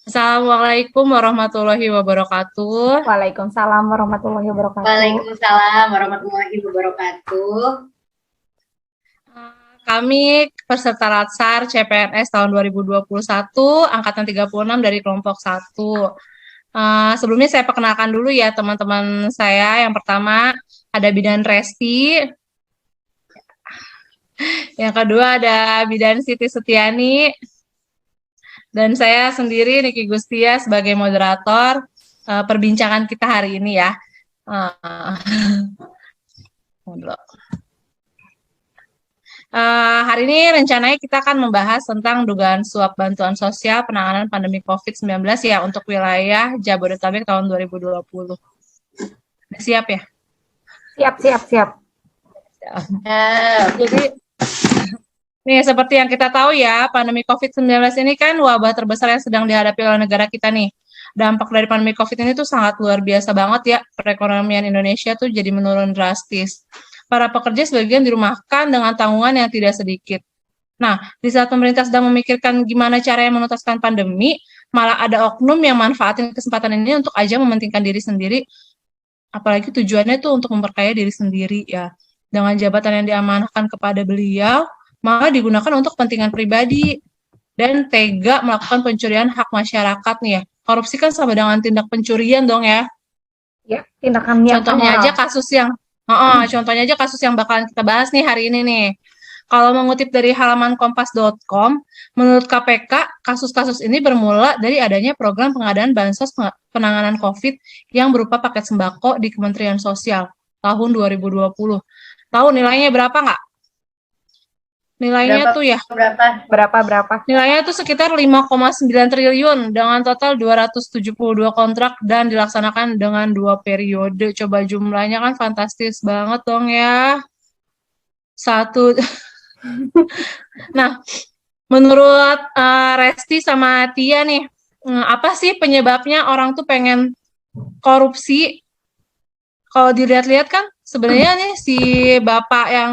Assalamualaikum warahmatullahi wabarakatuh. Waalaikumsalam warahmatullahi wabarakatuh. Waalaikumsalam warahmatullahi wabarakatuh. Kami peserta Latsar CPNS tahun 2021, angkatan 36 dari kelompok 1. Sebelumnya saya perkenalkan dulu ya teman-teman saya. Yang pertama ada Bidan Resti, yang kedua ada Bidan Siti Setiani, dan saya sendiri Niki Gustia sebagai moderator perbincangan kita hari ini ya. Uh, Hari ini rencananya kita akan membahas tentang dugaan suap bantuan sosial penanganan pandemi COVID-19 ya untuk wilayah Jabodetabek tahun 2020. Udah siap ya? Siap, siap, siap. Jadi, nih seperti yang kita tahu ya, pandemi COVID-19 ini kan wabah terbesar yang sedang dihadapi oleh negara kita nih. Dampak dari pandemi COVID ini tuh sangat luar biasa banget ya. Perekonomian Indonesia tuh jadi menurun drastis. Para pekerja sebagian dirumahkan dengan tanggungan yang tidak sedikit. Nah, di saat pemerintah sedang memikirkan gimana caranya menuntaskan pandemi, malah ada oknum yang manfaatin kesempatan ini untuk aja mementingkan diri sendiri, apalagi tujuannya tuh untuk memperkaya diri sendiri ya. Dengan jabatan yang diamanahkan kepada beliau, malah digunakan untuk kepentingan pribadi dan tega melakukan pencurian hak masyarakat nih ya. Korupsi kan sama dengan tindak pencurian dong ya. Ya, tindakan yang Contohnya aja kasus yang contohnya aja kasus yang bakalan kita bahas nih hari ini nih. Kalau mengutip dari halaman kompas.com, menurut KPK, kasus-kasus ini bermula dari adanya program pengadaan bansos penanganan COVID yang berupa paket sembako di Kementerian Sosial tahun 2020. Tahu nilainya berapa nggak? Nilainya Berapa tuh ya, berapa? nilainya tuh sekitar 5,9 triliun dengan total 272 kontrak dan dilaksanakan dengan 2 periode. Coba jumlahnya kan fantastis banget dong ya. Satu. Nah, menurut Resti sama Tia nih, apa sih penyebabnya orang tuh pengen korupsi? Kalau dilihat-lihat kan sebenarnya nih si bapak yang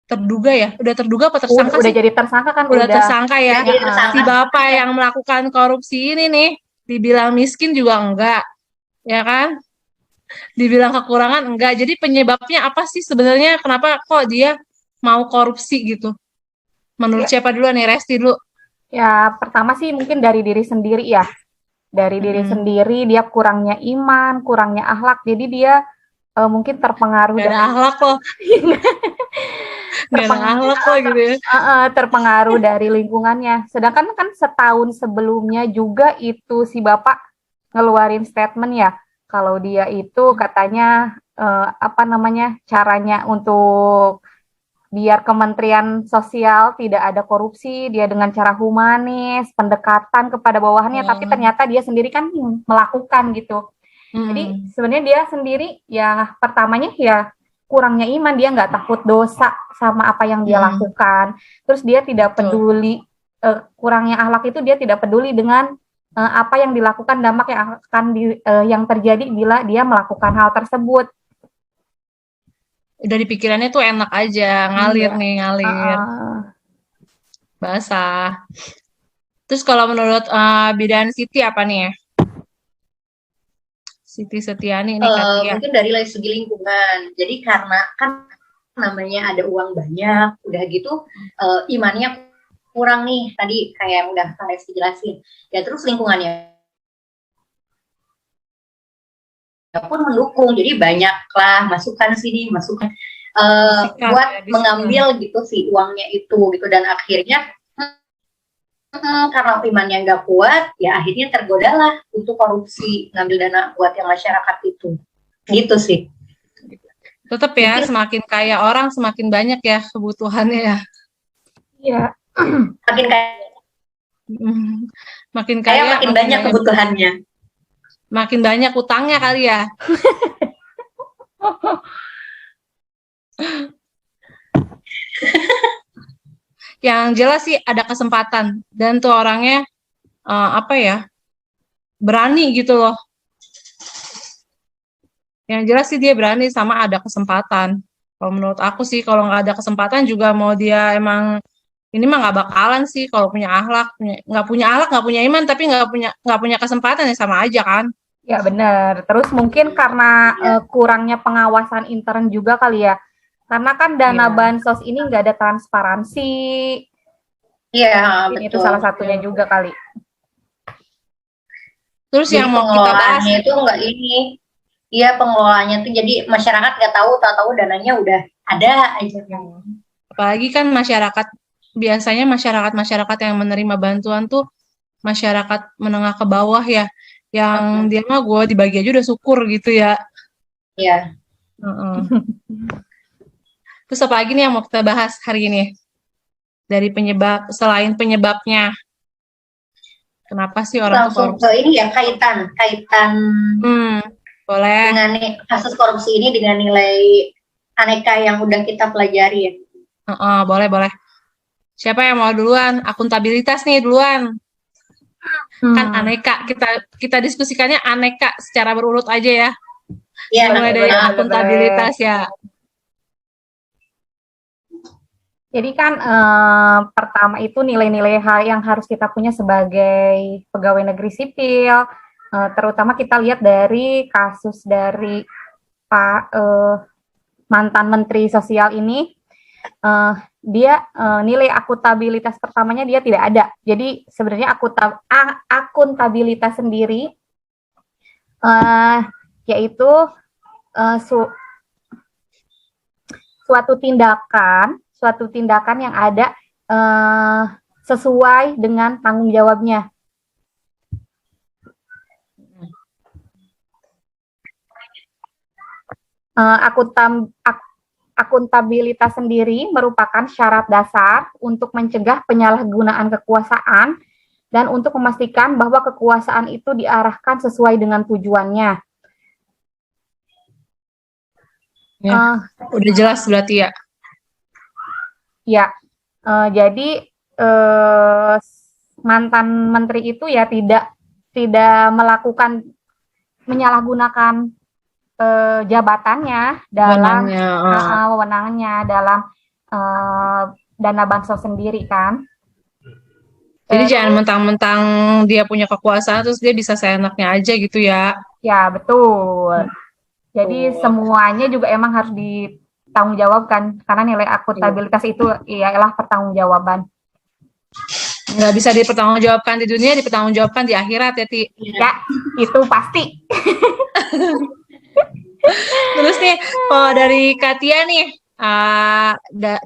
terduga ya, udah terduga apa tersangka Udah sih? jadi tersangka kan Udah tersangka ya. Udah jadi tersangka. Si bapak yang melakukan korupsi ini nih, dibilang miskin juga enggak, ya kan? Dibilang kekurangan enggak. Jadi penyebabnya apa sih sebenarnya? Kenapa kok dia mau korupsi gitu? Menurut Ya, siapa dulu nih? Resti dulu. ya, pertama sih mungkin dari diri sendiri ya. Dari diri sendiri dia kurangnya iman, kurangnya akhlak. Jadi dia mungkin terpengaruh Gak ada akhlak kok. Gak ada akhlak kok gitu ya. terpengaruh dari lingkungannya. Sedangkan kan setahun sebelumnya juga itu si bapak ngeluarin statement ya, kalau dia itu katanya apa namanya caranya untuk biar Kementerian Sosial tidak ada korupsi, dia dengan cara humanis, pendekatan kepada bawahannya, tapi ternyata dia sendiri kan melakukan gitu. Jadi sebenarnya dia sendiri ya pertamanya ya kurangnya iman, dia nggak takut dosa sama apa yang dia lakukan. Terus dia tidak peduli kurangnya akhlak itu, dia tidak peduli dengan apa yang dilakukan, dampak yang akan yang terjadi bila dia melakukan hal tersebut. Udah di pikirannya tuh enak aja, ngalir Iya. nih, ngalir. Basah. Terus kalau menurut Bidan Siti apa nih ya? Siti Setiani nih Katia. Mungkin dari segi lingkungan. Jadi karena kan namanya ada uang banyak, udah gitu imannya kurang nih. Tadi kayak yang udah Kak Resti jelasin. Ya terus lingkungannya pun mendukung. Jadi banyaklah masukan sini, masukan buat ya, mengambil gitu si uangnya itu gitu, dan akhirnya karena imannya nggak kuat, ya akhirnya tergodalah untuk korupsi, ngambil dana buat yang masyarakat itu. Gitu sih. Tetap ya, mungkin semakin kaya orang semakin banyak ya kebutuhannya ya. Iya. Makin kaya, makin kaya makin banyak kebutuhannya. Makin banyak utangnya kali ya. Yang jelas sih ada kesempatan dan tuh orangnya apa ya, berani gitu loh. Yang jelas sih dia berani sama ada kesempatan. Kalau menurut aku sih kalau nggak ada kesempatan juga mau dia emang ini mah nggak bakalan sih kalau punya akhlak, nggak punya iman, tapi nggak punya kesempatan ya sama aja kan. Ya benar. Terus mungkin karena kurangnya pengawasan intern juga kali ya. Karena kan dana Iya. bansos ini nggak ada transparansi. Iya, Mungkin itu betul. salah satunya juga kali. Terus Jadi yang mau kita bahas, pengelolaannya itu enggak ini. Iya, pengelolaannya tuh jadi masyarakat nggak tahu dananya udah ada aja kan. apalagi kan biasanya masyarakat yang menerima bantuan tuh masyarakat menengah ke bawah ya, yang dia mah gue dibagi aja udah syukur gitu ya. Iya. Heeh. Terus apa lagi nih yang mau kita bahas hari ini? Dari selain penyebabnya, kenapa sih orang tuh Langsung ke korupsi? ini ya, kaitan Boleh. dengan kasus korupsi ini dengan nilai aneka yang udah kita pelajari ya. Boleh. Siapa yang mau duluan? Akuntabilitas nih duluan. Kan aneka, kita diskusikannya aneka secara berurut aja ya. Iya, Mulai dari akuntabilitas ya. Jadi kan pertama itu nilai-nilai yang harus kita punya sebagai pegawai negeri sipil, terutama kita lihat dari kasus dari Pak mantan Menteri Sosial ini, dia nilai akuntabilitas pertamanya dia tidak ada. Jadi sebenarnya akuntabilitas sendiri yaitu suatu tindakan yang ada sesuai dengan tanggung jawabnya. Akuntabilitas sendiri merupakan syarat dasar untuk mencegah penyalahgunaan kekuasaan dan untuk memastikan bahwa kekuasaan itu diarahkan sesuai dengan tujuannya. Ya, udah jelas berarti ya. Ya, jadi mantan menteri itu ya tidak menyalahgunakan jabatannya dalam wewenangnya dalam dana bansos sendiri kan. Jadi jangan mentang-mentang dia punya kekuasaan terus dia bisa seenaknya aja gitu ya. Ya betul. Jadi semuanya juga emang harus ditanggungjawabkan karena nilai akuntabilitas itu ialah pertanggungjawaban. Nggak bisa dipertanggungjawabkan di dunia, dipertanggungjawabkan di akhirat ya, Ti. Ya, itu pasti. Terus nih, kalau dari Katia nih,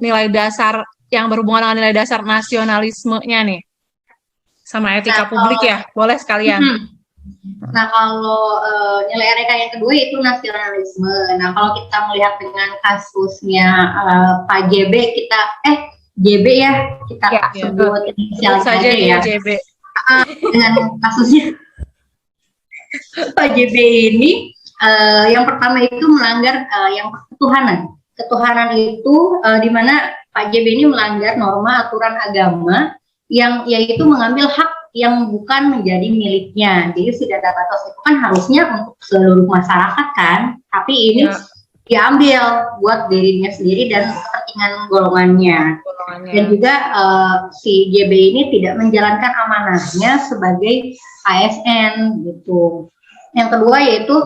nilai dasar yang berhubungan dengan nilai dasar nasionalismenya nih, sama etika publik ya, boleh sekalian. Nah, kalau nilai aneka yang kedua itu nasionalisme. Nah, kalau kita melihat dengan kasusnya Pak JB, JB ya, kita sebut inisial saja ya. JB. Dengan kasusnya Pak JB ini, yang pertama itu melanggar yang ketuhanan. Ketuhanan itu di mana Pak JB ini melanggar norma aturan agama yang yaitu mengambil hak yang bukan menjadi miliknya. Jadi si dana bansos itu kan harusnya untuk seluruh masyarakat kan, tapi ini diambil buat dirinya sendiri dan kepentingan golongannya. Dan juga si JB ini tidak menjalankan amanahnya sebagai ASN gitu. Yang kedua yaitu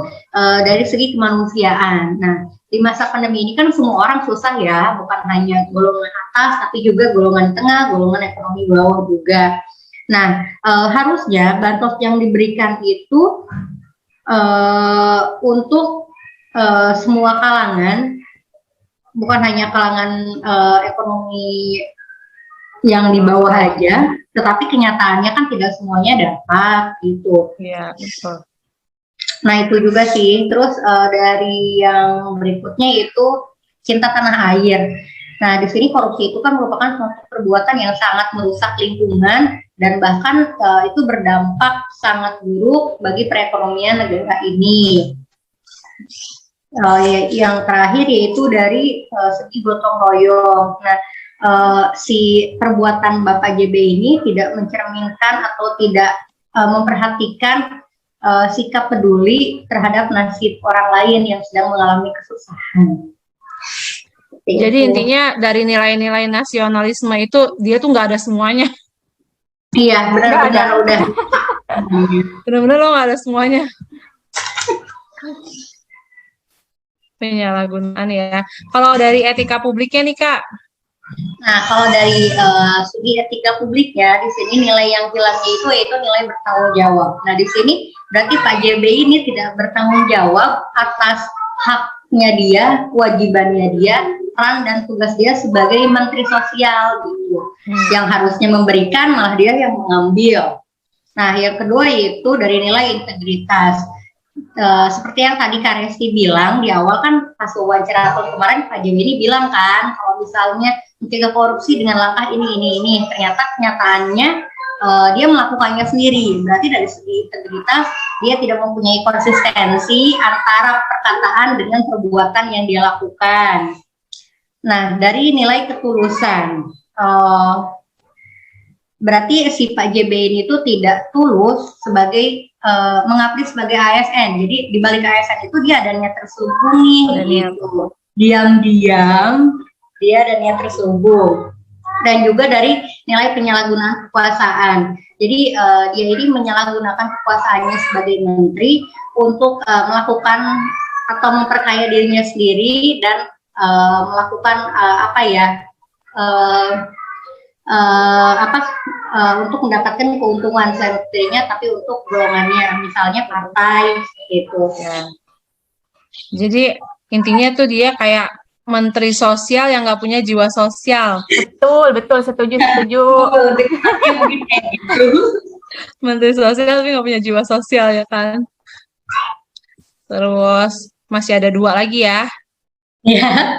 dari segi kemanusiaan. Nah, di masa pandemi ini kan semua orang susah ya, bukan hanya golongan atas, tapi juga golongan tengah, golongan ekonomi bawah juga. Nah, harusnya bansos yang diberikan itu untuk semua kalangan, bukan hanya kalangan ekonomi yang di bawah aja, tetapi kenyataannya kan tidak semuanya dapat gitu. Iya, betul. Nah, itu juga sih. Terus dari yang berikutnya itu cinta tanah air. Nah, di sini korupsi itu kan merupakan suatu perbuatan yang sangat merusak lingkungan dan bahkan itu berdampak sangat buruk bagi perekonomian negara ini. Yang terakhir yaitu dari segi gotong royong. Nah, si perbuatan Bapak JB ini tidak mencerminkan atau tidak memperhatikan sikap peduli terhadap nasib orang lain yang sedang mengalami kesusahan. Jadi intinya dari nilai-nilai nasionalisme itu dia tuh nggak ada semuanya. Iya, benar-benar udah. Benar-benar lo nggak ada semuanya. Penyalahgunaan ya. Kalau dari etika publiknya nih Kak. Nah, kalau dari segi etika publik ya, di sini nilai yang hilangnya itu nilai bertanggung jawab. Nah, di sini berarti Pak JB ini tidak bertanggung jawab atas haknya dia, kewajibannya dia, peran dan tugas dia sebagai menteri sosial gitu. Yang harusnya memberikan malah dia yang mengambil. Nah, yang kedua itu dari nilai integritas. Seperti yang tadi Kak Resti bilang di awal kan pas wawancara aku kemarin Pak JB ini bilang kan kalau misalnya mencegah korupsi dengan langkah ini. Ternyata kenyataannya dia melakukannya sendiri. Berarti dari segi integritas dia tidak mempunyai konsistensi antara perkataan dengan perbuatan yang dia lakukan. Nah, dari nilai ketulusan, berarti si Pak JB ini tuh tidak tulus sebagai mengabdi sebagai ASN. Jadi di balik ASN itu dia ada niat terselubung nih, gitu. Diam-diam dia ada niat terselubung. Dan juga dari nilai penyalahgunaan kekuasaan. Jadi dia ini menyalahgunakan kekuasaannya sebagai menteri untuk melakukan atau memperkaya dirinya sendiri dan melakukan untuk mendapatkan keuntungan sebetulnya, tapi untuk golongannya, misalnya partai gitu. Ya. Jadi intinya tuh dia kayak menteri sosial yang nggak punya jiwa sosial. Betul, setuju. Menteri sosial tapi nggak punya jiwa sosial ya kan. Terus masih ada 2 lagi ya. Ya,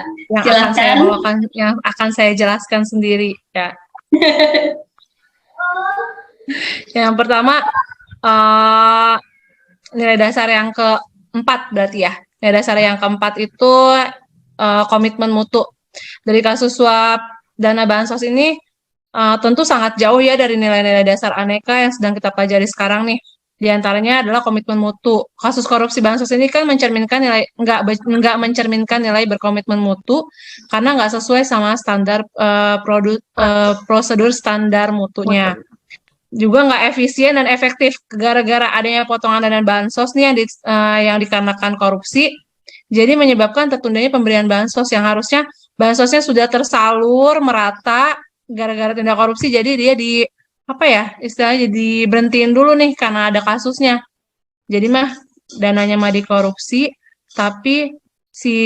yang akan saya jelaskan sendiri ya. Yang pertama nilai dasar yang keempat berarti ya. Nilai dasar yang keempat itu komitmen mutu. Dari kasus suap dana bansos ini tentu sangat jauh ya dari nilai-nilai dasar aneka yang sedang kita pelajari sekarang nih. Di antaranya adalah komitmen mutu. Kasus korupsi bansos ini kan mencerminkan nilai nggak mencerminkan nilai berkomitmen mutu karena nggak sesuai sama standar prosedur standar mutunya. Juga nggak efisien dan efektif gara-gara adanya potongan dana bansos nih yang dikarenakan korupsi. Jadi menyebabkan tertundanya pemberian bansos yang harusnya bansosnya sudah tersalur merata gara-gara tindak korupsi. Jadi dia istilahnya diberhentiin dulu nih karena ada kasusnya. Jadi dananya dikorupsi, tapi si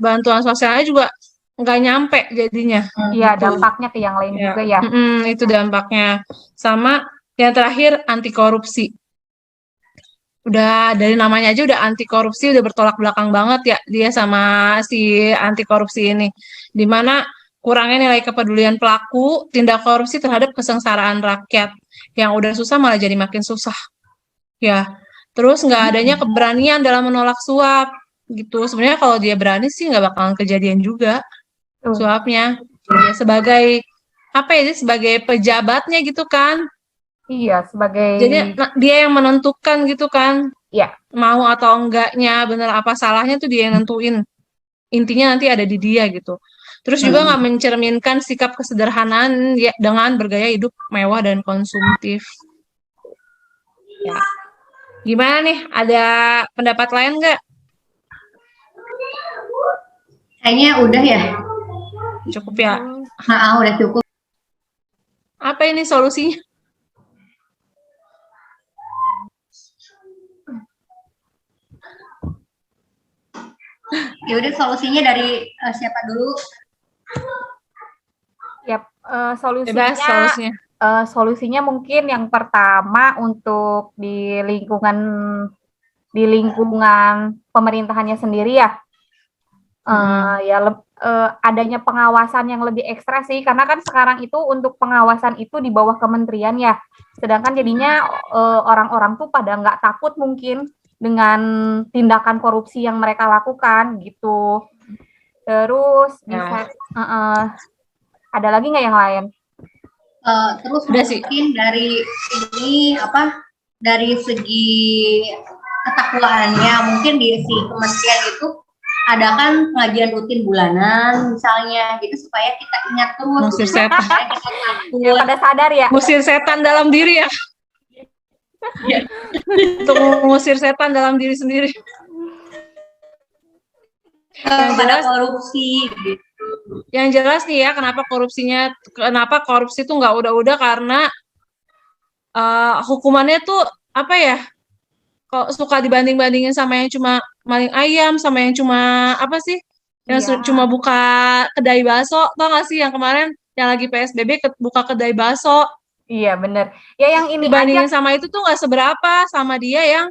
bantuan sosialnya juga nggak nyampe jadinya. Iya, dampaknya ke yang lain juga ya. Itu dampaknya. Sama yang terakhir anti korupsi. Udah dari namanya aja udah anti korupsi, udah bertolak belakang banget ya dia sama si anti korupsi ini. Dimana kurangnya nilai kepedulian pelaku tindak korupsi terhadap kesengsaraan rakyat. Yang udah susah malah jadi makin susah. Ya, terus nggak adanya keberanian dalam menolak suap gitu. Sebenarnya kalau dia berani sih nggak bakalan kejadian juga suapnya. Ya sebagai sebagai pejabatnya gitu kan. Iya, sebagai Jadi dia yang menentukan gitu kan. Iya. Mau atau enggaknya, bener apa salahnya tuh dia yang nentuin. Intinya nanti ada di dia gitu. Terus juga nggak mencerminkan sikap kesederhanaan ya, dengan bergaya hidup mewah dan konsumtif. Ya. Gimana nih? Ada pendapat lain nggak? Kayaknya udah ya. Cukup ya? Udah cukup. Apa ini solusinya? Ya udah, solusinya dari siapa dulu? Solusinya mungkin yang pertama untuk di lingkungan pemerintahannya sendiri ya. Adanya pengawasan yang lebih ekstra sih, karena kan sekarang itu untuk pengawasan itu di bawah kementerian ya. Sedangkan jadinya orang-orang tuh pada nggak takut mungkin dengan tindakan korupsi yang mereka lakukan gitu. Terus bisa ada lagi nggak yang lain? Terus mungkin dari ini dari segi ketakwaannya mungkin di si kementerian itu adakan pengajian rutin bulanan misalnya, gitu supaya kita ingat terus, Ngusir gitu. setan. Supaya kita Ya takut. pada sadar ya. Ngusir setan dalam diri ya. Untuk mengusir setan dalam diri sendiri. Yang Pada jelas, korupsi, gitu. yang jelas nih ya, kenapa korupsi itu nggak udah-udah karena hukumannya tuh apa ya? Kok suka dibanding-bandingin sama yang cuma maling ayam, sama yang cuma apa sih? Yang Iya. cuma buka kedai bakso, tau gak sih yang kemarin yang lagi PSBB buka kedai bakso. Iya bener. Ya yang ini Dibandingin aja. sama itu tuh nggak seberapa sama dia yang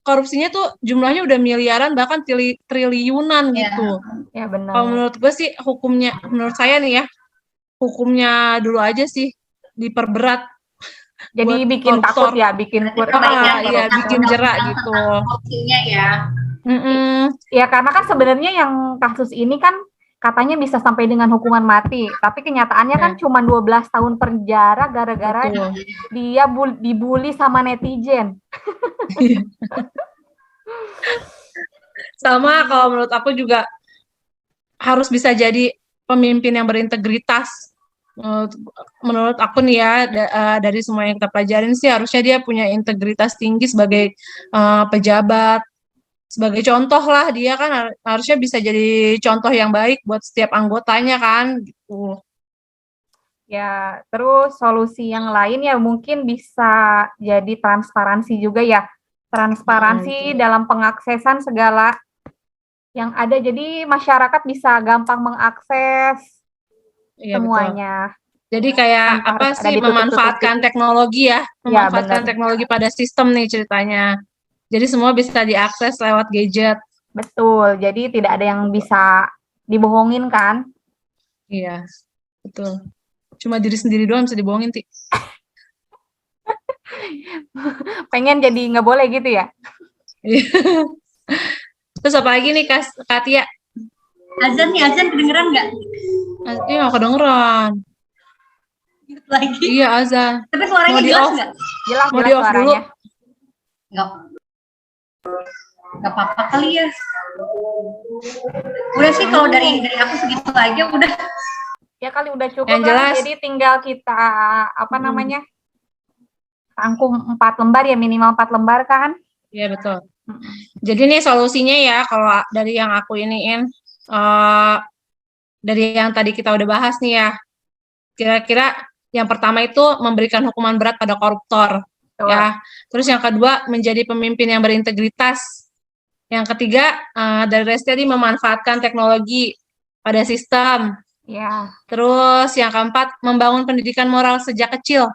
korupsinya tuh jumlahnya udah miliaran bahkan triliunan Ya. gitu. Ya benar. Kalau menurut gue sih menurut saya nih ya, hukumnya dulu aja sih diperberat. Jadi buat bikin koruptor. takut ya, bikin Iya, bikin jerak gitu. Korupsinya ya. Ya karena kan sebenarnya yang kasus ini kan katanya bisa sampai dengan hukuman mati, tapi kenyataannya kan cuma 12 tahun penjara gara-gara Betul. dia dibully sama netizen. Sama kalau menurut aku juga harus bisa jadi pemimpin yang berintegritas. Menurut aku nih ya, dari semua yang kita pelajarin sih harusnya dia punya integritas tinggi sebagai pejabat, sebagai contoh lah, dia kan harusnya bisa jadi contoh yang baik buat setiap anggotanya kan gitu. Ya, terus solusi yang lain ya mungkin bisa jadi transparansi juga ya. Transparansi dalam pengaksesan segala yang ada, jadi masyarakat bisa gampang mengakses semuanya. Betul. Jadi kayak apa sih, memanfaatkan teknologi ya, memanfaatkan teknologi pada sistem nih ceritanya. Jadi semua bisa diakses lewat gadget. Betul, jadi tidak ada yang bisa dibohongin kan? Iya, betul. Cuma diri sendiri doang bisa dibohongin, Ti. Pengen jadi nggak boleh gitu ya? Terus apa lagi nih, Katia? Azan kedengeran nggak? Iya, nggak kedengeran. Lagi. Iya, azan. Tapi suaranya jelas nggak? Jelas, mau di off dulu? Nggak apa-apa kali ya. Udah sih kalau dari aku segitu aja udah. Ya kali udah cukup yang jelas. Jadi tinggal kita namanya rangkum 4 lembar ya, minimal 4 lembar kan? Iya betul. Jadi nih solusinya ya, kalau dari yang aku iniin, dari yang tadi kita udah bahas nih ya, kira-kira yang pertama itu memberikan hukuman berat pada koruptor. Ya. Terus yang kedua, menjadi pemimpin yang berintegritas. Yang ketiga, dari Resti tadi memanfaatkan teknologi pada sistem. Ya. Terus yang keempat, membangun pendidikan moral sejak kecil.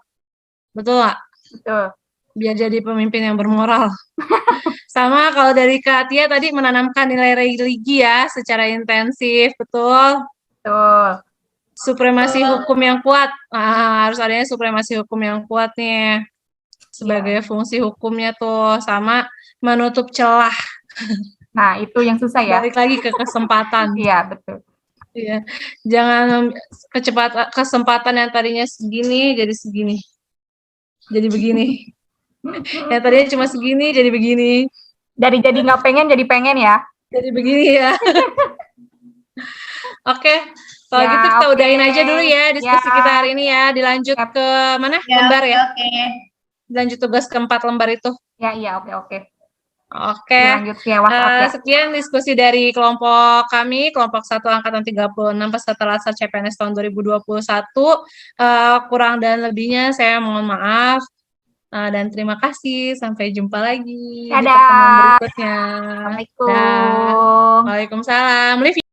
Betul nggak? Betul. Biar jadi pemimpin yang bermoral. Sama kalau dari Kak Tia tadi, menanamkan nilai religi ya secara intensif. Betul? Betul. Supremasi hukum yang kuat. Harus adanya supremasi hukum yang kuat nih. Sebagai fungsi hukumnya tuh. Sama menutup celah. Nah, itu yang susah ya. Balik lagi ke kesempatan. Iya, betul. Iya. Jangan kesempatan yang tadinya segini jadi segini. Jadi begini. Yang tadinya cuma segini jadi begini. Jadi nggak pengen jadi pengen ya. Jadi begini ya. Oke. Kalau gitu kita udahin aja dulu ya diskusi kita hari ini ya. Dilanjut ke mana? Lembar ya. Oke. Lanjut tugas keempat lembar itu. Ya, iya, oke. Oke. Lanjut ya, WhatsApp ya. Sekian diskusi dari kelompok kami, kelompok 1 angkatan 36 peserta latsar CPNS tahun 2021. Kurang dan lebihnya saya mohon maaf. Dan terima kasih. Sampai jumpa lagi di pertemuan berikutnya. Assalamualaikum. Waalaikumsalam.